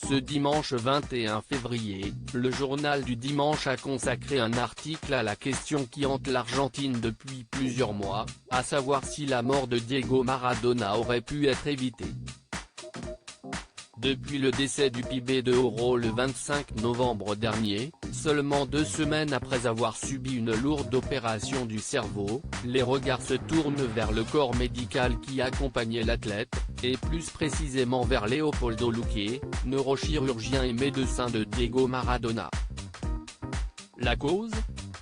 Ce dimanche 21 février, le journal du dimanche a consacré un article à la question qui hante l'Argentine depuis plusieurs mois, à savoir si la mort de Diego Maradona aurait pu être évitée. Depuis le décès du Pibe de Oro le 25 novembre dernier, seulement 2 semaines après avoir subi une lourde opération du cerveau, les regards se tournent vers le corps médical qui accompagnait l'athlète, et plus précisément vers Leopoldo Luque, neurochirurgien et médecin de Diego Maradona. La cause ?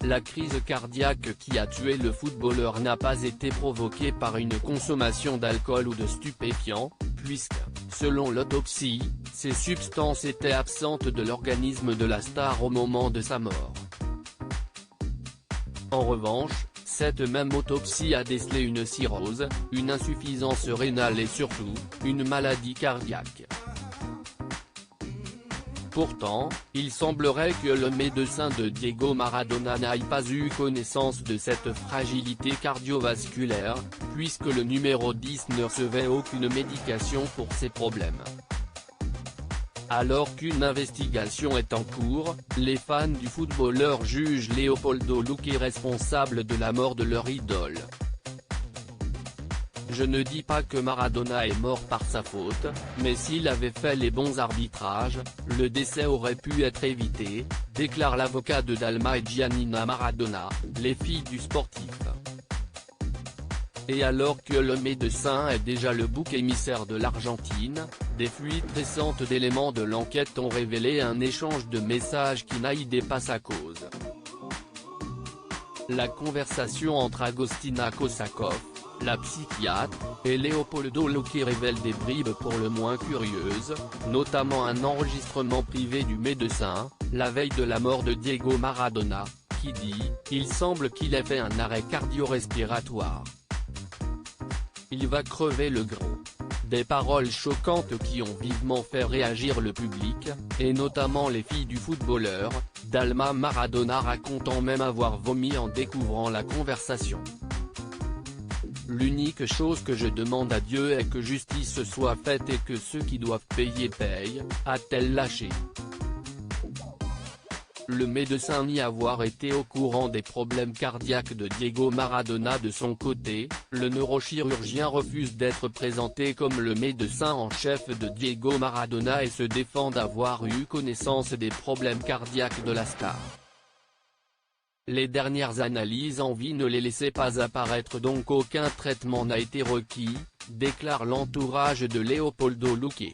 La crise cardiaque qui a tué le footballeur n'a pas été provoquée par une consommation d'alcool ou de stupéfiants, puisque, selon l'autopsie, ces substances étaient absentes de l'organisme de la star au moment de sa mort. En revanche, cette même autopsie a décelé une cirrhose, une insuffisance rénale et surtout, une maladie cardiaque. Pourtant, il semblerait que le médecin de Diego Maradona n'ait pas eu connaissance de cette fragilité cardiovasculaire, puisque le numéro 10 ne recevait aucune médication pour ses problèmes. Alors qu'une investigation est en cours, les fans du footballeur jugent Leopoldo Luque responsable de la mort de leur idole. Je ne dis pas que Maradona est mort par sa faute, mais s'il avait fait les bons arbitrages, le décès aurait pu être évité, déclare l'avocat de Dalma et Giannina Maradona, les filles du sportif. Et alors que le médecin est déjà le bouc émissaire de l'Argentine, des fuites récentes d'éléments de l'enquête ont révélé un échange de messages qui n'aidait pas sa cause. La conversation entre Agostina Kosakov, la psychiatre, et Leopoldo Luque révèle des bribes pour le moins curieuses, notamment un enregistrement privé du médecin, la veille de la mort de Diego Maradona, qui dit « Il semble qu'il ait fait un arrêt cardio-respiratoire. Il va crever le gros ». Des paroles choquantes qui ont vivement fait réagir le public, et notamment les filles du footballeur, Dalma Maradona racontant même avoir vomi en découvrant la conversation. L'unique chose que je demande à Dieu est que justice soit faite et que ceux qui doivent payer payent, a-t-elle lâché. Le médecin nie avoir été au courant des problèmes cardiaques de Diego Maradona. De son côté, le neurochirurgien refuse d'être présenté comme le médecin en chef de Diego Maradona et se défend d'avoir eu connaissance des problèmes cardiaques de la star. Les dernières analyses en vie ne les laissaient pas apparaître, donc aucun traitement n'a été requis, déclare l'entourage de Leopoldo Luque.